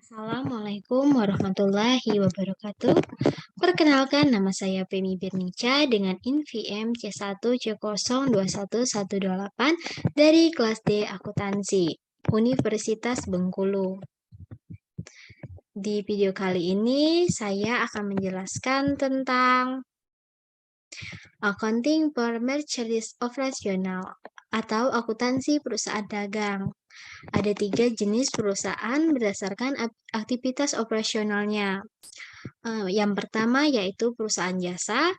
Assalamualaikum warahmatullahi wabarakatuh. Perkenalkan, nama saya Femi Birnica dengan INVM C1C021128 dari kelas D Akuntansi, Universitas Bengkulu. Di video kali ini, saya akan menjelaskan tentang Accounting per Merchandise Operational atau akuntansi perusahaan dagang. Ada 3 jenis perusahaan berdasarkan aktivitas operasionalnya. Yang pertama yaitu perusahaan jasa,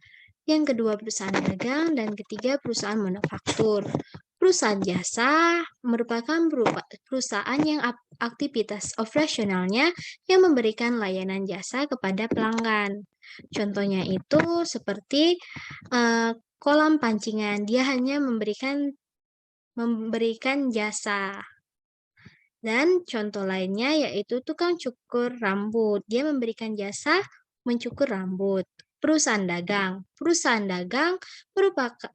yang kedua perusahaan dagang, dan ketiga perusahaan manufaktur. Perusahaan jasa merupakan perusahaan yang aktivitas operasionalnya yang memberikan layanan jasa kepada pelanggan. Contohnya itu seperti kolam pancingan, dia hanya memberikan jasa. Dan contoh lainnya yaitu tukang cukur rambut. Dia memberikan jasa mencukur rambut. Perusahaan dagang merupakan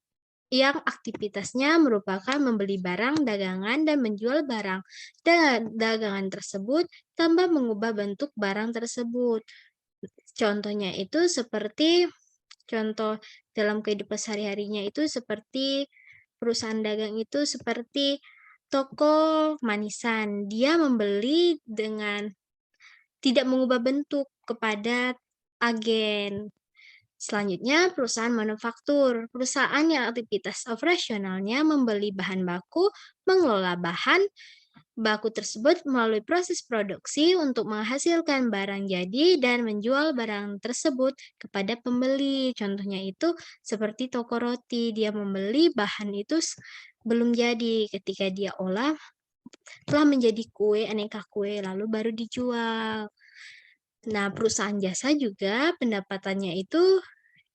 yang aktivitasnya merupakan membeli barang dagangan dan menjual barang dagangan tersebut tanpa mengubah bentuk barang tersebut. Contohnya itu seperti contoh dalam kehidupan sehari-harinya itu seperti perusahaan dagang itu seperti toko manisan. Dia membeli dengan tidak mengubah bentuk kepada agen. Selanjutnya, perusahaan manufaktur. Perusahaan yang aktivitas operasionalnya membeli bahan baku, mengelola bahan baku tersebut melalui proses produksi untuk menghasilkan barang jadi dan menjual barang tersebut kepada pembeli. Contohnya itu seperti toko roti, dia membeli bahan itu belum jadi, ketika dia olah telah menjadi kue, aneka kue, lalu baru dijual. Nah, perusahaan jasa juga pendapatannya itu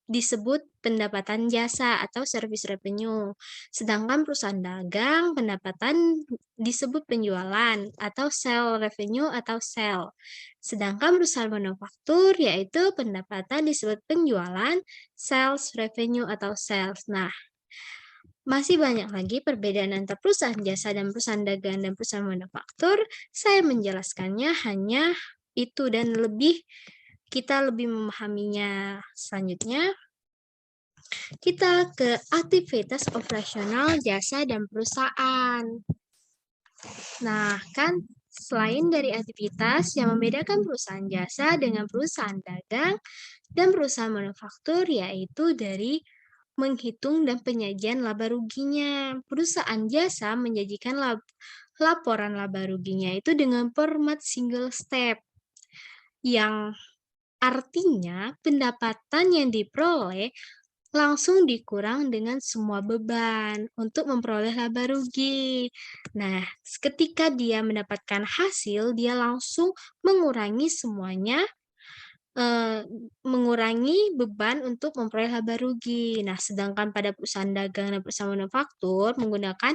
disebut pendapatan jasa atau service revenue. Sedangkan perusahaan dagang pendapatan disebut penjualan atau sale revenue atau sale. Sedangkan perusahaan manufaktur yaitu pendapatan disebut penjualan, sales revenue atau sales. Nah, masih banyak lagi perbedaan antara perusahaan jasa dan perusahaan dagang dan perusahaan manufaktur. Saya menjelaskannya hanya itu dan kita lebih memahaminya. Selanjutnya, kita ke aktivitas operasional jasa dan perusahaan. Nah, kan selain dari aktivitas yang membedakan perusahaan jasa dengan perusahaan dagang dan perusahaan manufaktur yaitu dari menghitung dan penyajian laba ruginya. Perusahaan jasa menyajikan laporan laba ruginya itu dengan format single step, yang artinya pendapatan yang diperoleh langsung dikurang dengan semua beban untuk memperoleh laba rugi. Nah, ketika dia mendapatkan hasil, dia langsung mengurangi semuanya, mengurangi beban untuk memperoleh laba rugi. Nah, sedangkan pada perusahaan dagang dan perusahaan manufaktur menggunakan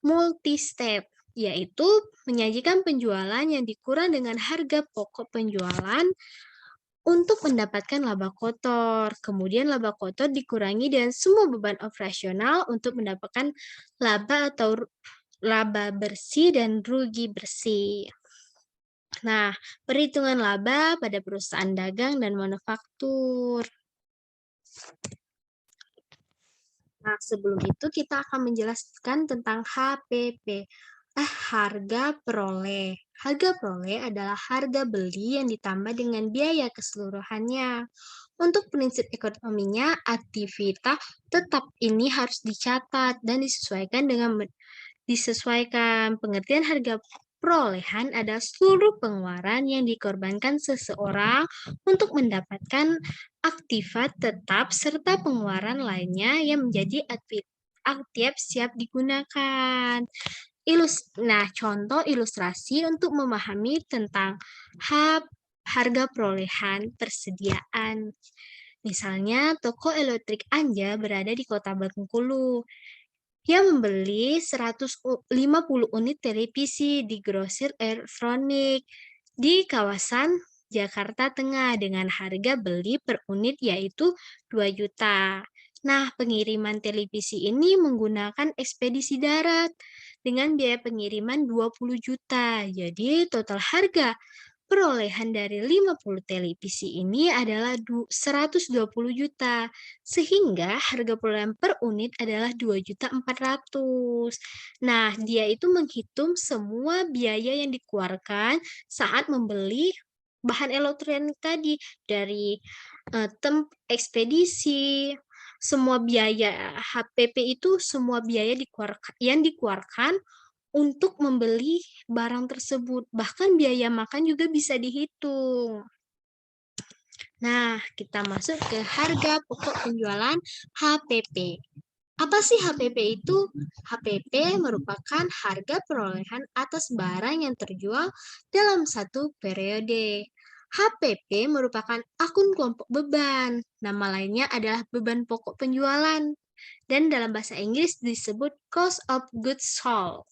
multi-step, yaitu menyajikan penjualan yang dikurang dengan harga pokok penjualan untuk mendapatkan laba kotor. Kemudian laba kotor dikurangi dengan semua beban operasional untuk mendapatkan laba atau laba bersih dan rugi bersih. Nah, perhitungan laba pada perusahaan dagang dan manufaktur. Nah, sebelum itu kita akan menjelaskan tentang HPP, harga peroleh. Harga peroleh adalah harga beli yang ditambah dengan biaya keseluruhannya. Untuk prinsip ekonominya, aktivitas tetap ini harus dicatat dan disesuaikan. Pengertian harga perolehan adalah seluruh pengeluaran yang dikorbankan seseorang untuk mendapatkan aktifat tetap serta pengeluaran lainnya yang menjadi aktif siap digunakan. Nah, contoh ilustrasi untuk memahami tentang harga perolehan persediaan. Misalnya, toko elektrik Anja berada di kota Bengkulu. Dia membeli 150 unit televisi di grosir elektronik di kawasan Jakarta Tengah dengan harga beli per unit yaitu 2 juta. Nah, pengiriman televisi ini menggunakan ekspedisi darat dengan biaya pengiriman 20 juta. Jadi, total harga perolehan dari 50 televisi ini adalah 120 juta, sehingga harga perolehan per unit adalah 2.400.000. Nah, dia itu menghitung semua biaya yang dikeluarkan saat membeli bahan elektronik tadi, dari ekspedisi, semua biaya HPP itu semua biaya yang dikeluarkan untuk membeli barang tersebut, bahkan biaya makan juga bisa dihitung. Nah, kita masuk ke harga pokok penjualan HPP. Apa sih HPP itu? HPP merupakan harga perolehan atas barang yang terjual dalam satu periode. HPP merupakan akun kelompok beban. Nama lainnya adalah beban pokok penjualan. Dan dalam bahasa Inggris disebut cost of goods sold.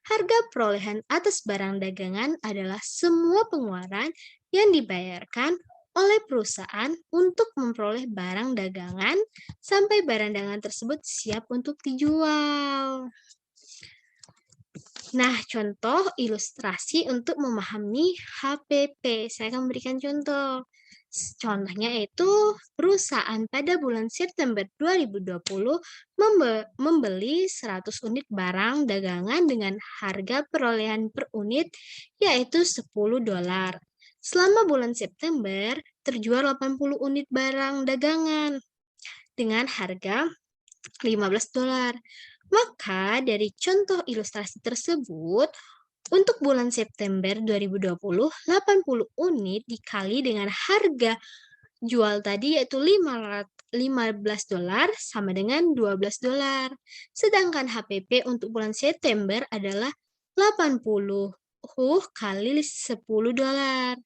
Harga perolehan atas barang dagangan adalah semua pengeluaran yang dibayarkan oleh perusahaan untuk memperoleh barang dagangan sampai barang dagangan tersebut siap untuk dijual. Nah, contoh ilustrasi untuk memahami HPP. Saya akan memberikan contoh. Contohnya itu perusahaan pada bulan September 2020 membeli 100 unit barang dagangan dengan harga perolehan per unit yaitu $10. Selama bulan September terjual 80 unit barang dagangan dengan harga $15. Maka dari contoh ilustrasi tersebut, untuk bulan September 2020, 80 unit dikali dengan harga jual tadi yaitu $15 sama dengan $12. Sedangkan HPP untuk bulan September adalah 80 kali $10.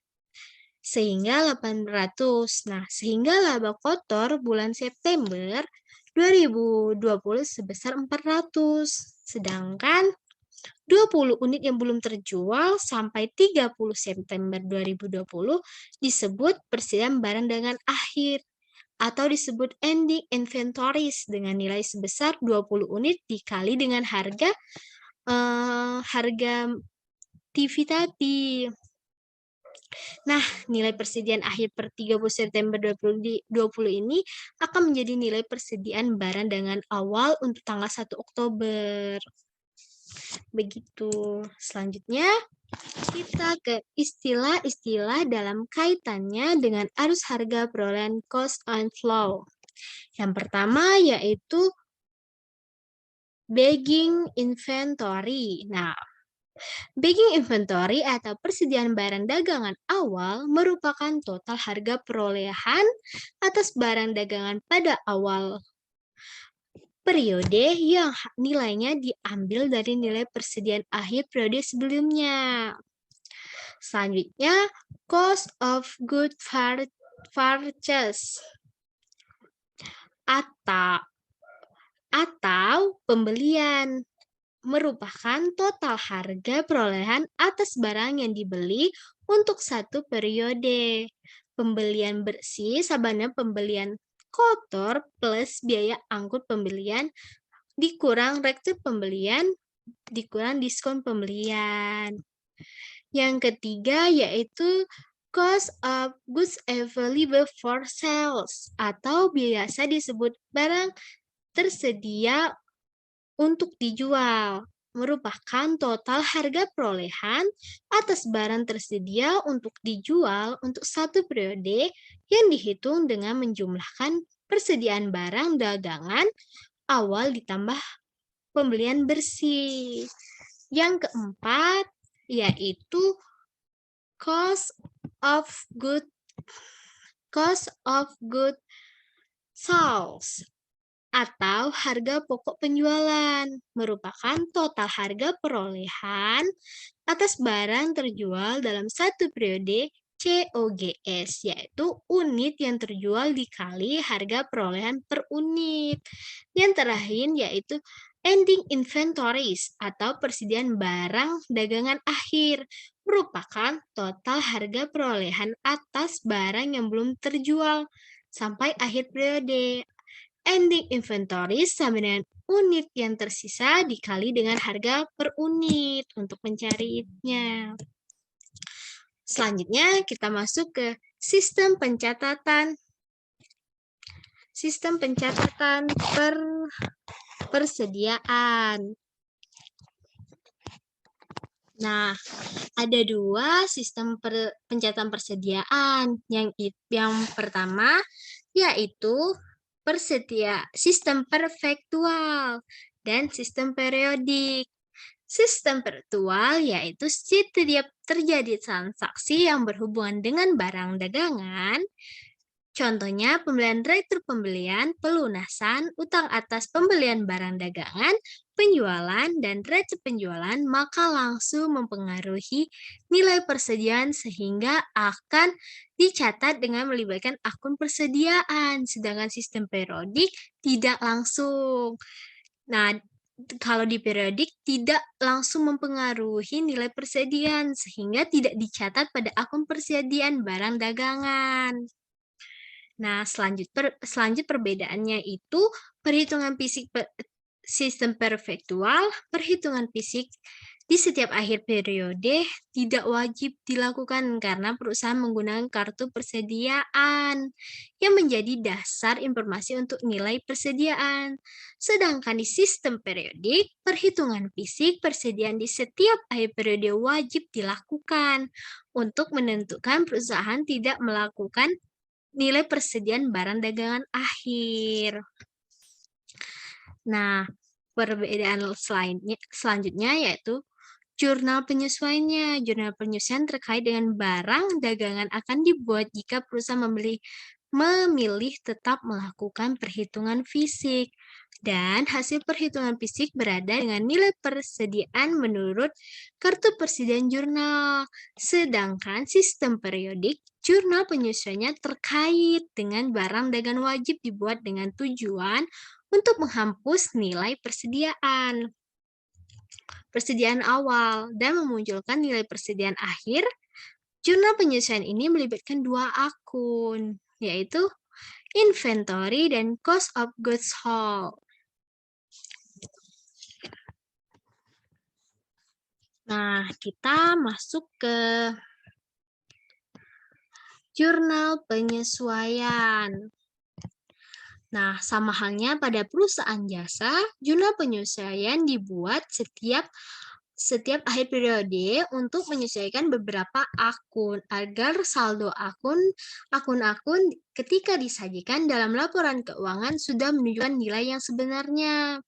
Sehingga 800. Nah, sehingga laba kotor bulan September 2020 sebesar 400. Sedangkan 20 unit yang belum terjual sampai 30 September 2020 disebut persediaan barang dagangan akhir atau disebut ending inventories dengan nilai sebesar 20 unit dikali dengan harga TV tadi. Nah, nilai persediaan akhir per 30 September 2020 ini akan menjadi nilai persediaan barang dagangan awal untuk tanggal 1 Oktober. Begitu. Selanjutnya, kita ke istilah-istilah dalam kaitannya dengan arus harga perolehan cost and flow. Yang pertama yaitu begging inventory. Nah, begging inventory atau persediaan barang dagangan awal merupakan total harga perolehan atas barang dagangan pada awal periode yang nilainya diambil dari nilai persediaan akhir periode sebelumnya. Selanjutnya, cost of good purchase atau pembelian merupakan total harga perolehan atas barang yang dibeli untuk satu periode. Pembelian bersih sama dengan pembelian kotor plus biaya angkut pembelian dikurang rektur pembelian dikurang diskon pembelian. Yang ketiga yaitu cost of goods available for sales atau biasa disebut barang tersedia untuk dijual, merupakan total harga perolehan atas barang tersedia untuk dijual untuk satu periode yang dihitung dengan menjumlahkan persediaan barang dagangan awal ditambah pembelian bersih. Yang keempat yaitu cost of good sales atau harga pokok penjualan, merupakan total harga perolehan atas barang terjual dalam satu periode COGS, yaitu unit yang terjual dikali harga perolehan per unit. Yang terakhir yaitu ending inventories atau persediaan barang dagangan akhir, merupakan total harga perolehan atas barang yang belum terjual sampai akhir periode. Ending inventory sama dengan unit yang tersisa dikali dengan harga per unit untuk mencarinya. Selanjutnya kita masuk ke sistem pencatatan. Sistem pencatatan persediaan. Nah, ada dua sistem pencatatan persediaan. Yang pertama yaitu sistem perfektual dan sistem periodik. Sistem virtual yaitu setiap terjadi transaksi yang berhubungan dengan barang dagangan, contohnya pembelian direktur pembelian, pelunasan, utang atas pembelian barang dagangan, penjualan, dan recep penjualan, maka langsung mempengaruhi nilai persediaan sehingga akan dicatat dengan melibatkan akun persediaan, sedangkan sistem periodik tidak langsung. Nah, kalau di periodik tidak langsung mempengaruhi nilai persediaan sehingga tidak dicatat pada akun persediaan barang dagangan. Nah, selanjut perbedaannya itu perhitungan fisik sistem perfektual, perhitungan fisik di setiap akhir periode tidak wajib dilakukan karena perusahaan menggunakan kartu persediaan yang menjadi dasar informasi untuk nilai persediaan. Sedangkan di sistem periodik, perhitungan fisik persediaan di setiap akhir periode wajib dilakukan untuk menentukan perusahaan tidak melakukan nilai persediaan barang dagangan akhir. Nah, perbedaan selanjutnya yaitu jurnal penyesuaiannya. Jurnal penyesuaian terkait dengan barang dagangan akan dibuat jika perusahaan memilih tetap melakukan perhitungan fisik. Dan hasil perhitungan fisik berada dengan nilai persediaan menurut kartu persediaan jurnal. Sedangkan sistem periodik, jurnal penyesuaiannya terkait dengan barang dagangan wajib dibuat dengan tujuan untuk menghapus nilai persediaan awal dan memunculkan nilai persediaan akhir. Jurnal penyesuaian ini melibatkan dua akun, yaitu inventory dan cost of goods sold. Nah, kita masuk ke jurnal penyesuaian. Nah, sama halnya pada perusahaan jasa, jurnal penyesuaian dibuat setiap akhir periode untuk menyesuaikan beberapa akun agar saldo akun-akun ketika disajikan dalam laporan keuangan sudah menunjukkan nilai yang sebenarnya.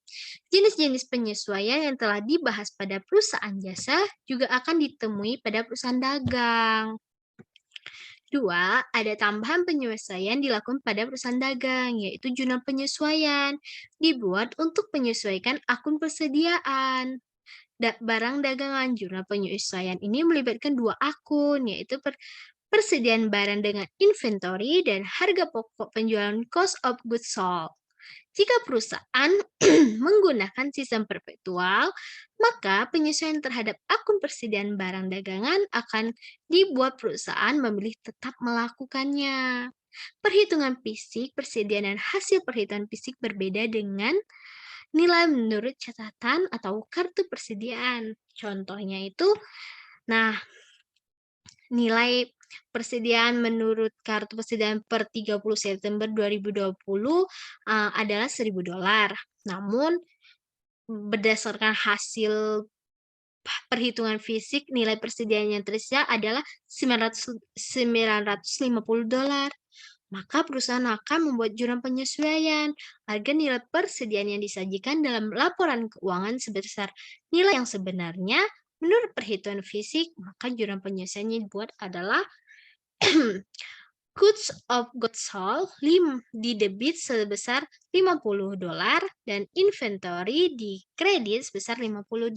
Jenis-jenis penyesuaian yang telah dibahas pada perusahaan jasa juga akan ditemui pada perusahaan dagang. Dua, ada tambahan penyesuaian dilakukan pada perusahaan dagang, yaitu jurnal penyesuaian, dibuat untuk menyesuaikan akun persediaan. Barang dagangan jurnal penyesuaian ini melibatkan dua akun, yaitu persediaan barang dengan inventory dan harga pokok penjualan cost of goods sold. Jika perusahaan menggunakan sistem perpetual, maka penyesuaian terhadap akun persediaan barang dagangan akan dibuat perusahaan memilih tetap melakukannya. Perhitungan fisik persediaan dan hasil perhitungan fisik berbeda dengan nilai menurut catatan atau kartu persediaan. Contohnya itu, nah, nilai persediaan menurut kartu persediaan per 30 September 2020 adalah $1.000. Namun, berdasarkan hasil perhitungan fisik, nilai persediaan yang tersedia adalah $950. Maka perusahaan akan membuat jurnal penyesuaian agar nilai persediaan yang disajikan dalam laporan keuangan sebesar nilai yang sebenarnya menurut perhitungan fisik, maka jurnal penyesuaian yang dibuat adalah goods of goods sold di debit sebesar $50 dan inventory di kredit sebesar $50.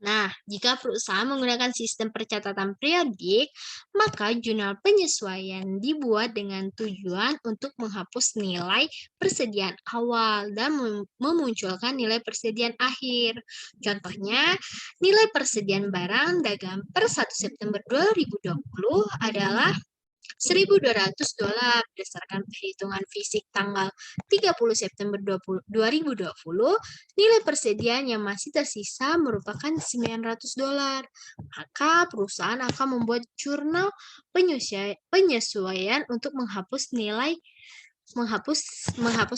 Nah, jika perusahaan menggunakan sistem percatatan periodik, maka jurnal penyesuaian dibuat dengan tujuan untuk menghapus nilai persediaan awal dan memunculkan nilai persediaan akhir. Contohnya, nilai persediaan barang dagang per 1 September 2020 adalah $1.200 berdasarkan perhitungan fisik tanggal 30 September 2020, nilai persediaan yang masih tersisa merupakan $900. Maka perusahaan akan membuat jurnal penyesuaian untuk menghapus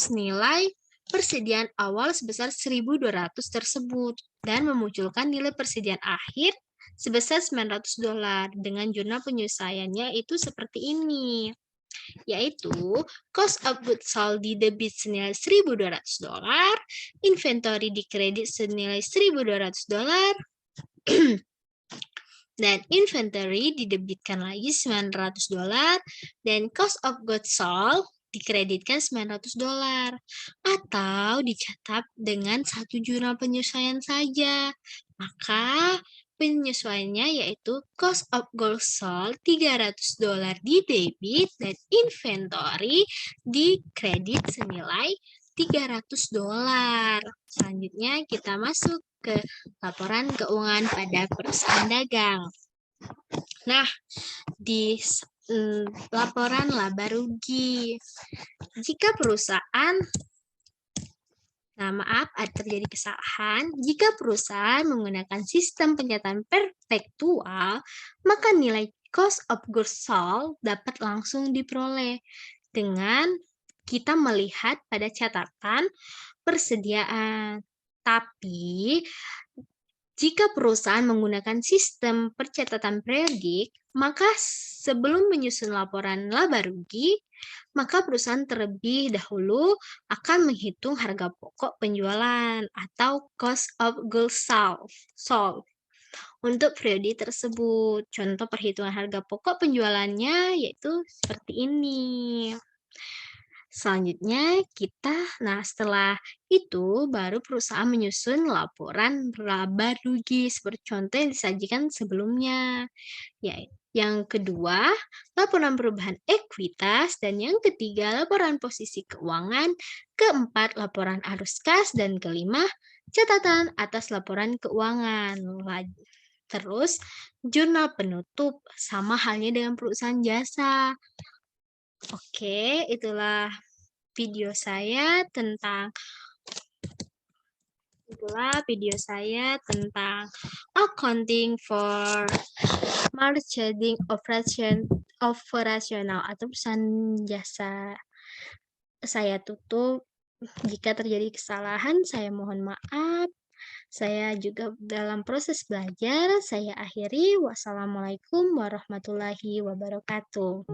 nilai persediaan awal sebesar 1.200 tersebut dan memunculkan nilai persediaan akhir sebesar $900 dengan jurnal penyesuaiannya itu seperti ini, yaitu cost of goods sold di debit senilai $1.200, inventory di kredit senilai $1.200, dan inventory didebitkan lagi $900, dan cost of goods sold dikreditkan $900, atau dicatat dengan satu jurnal penyesuaian saja. Maka penyesuaiannya yaitu cost of goods sold $300 di debit dan inventory di kredit senilai $300. Selanjutnya kita masuk ke laporan keuangan pada perusahaan dagang. Nah, di laporan laba rugi, jika perusahaan terjadi kesalahan. Jika perusahaan menggunakan sistem pencataan perpektual, maka nilai cost of goods sold dapat langsung diperoleh dengan kita melihat pada catatan persediaan. Tapi, jika perusahaan menggunakan sistem percatatan periodik, maka sebelum menyusun laporan laba rugi, maka perusahaan terlebih dahulu akan menghitung harga pokok penjualan atau cost of goods sold untuk periode tersebut. Contoh perhitungan harga pokok penjualannya yaitu seperti ini. Selanjutnya setelah itu baru perusahaan menyusun laporan laba rugi seperti contoh yang disajikan sebelumnya. Yang kedua, laporan perubahan ekuitas, dan yang ketiga, laporan posisi keuangan, keempat, laporan arus kas, dan kelima, catatan atas laporan keuangan. Terus, jurnal penutup, sama halnya dengan perusahaan jasa. Oke, itulah video saya tentang accounting for marketing operasional atau perusahaan jasa. Saya tutup. Jika terjadi kesalahan, saya mohon maaf. Saya juga dalam proses belajar. Saya akhiri. Wassalamualaikum warahmatullahi wabarakatuh.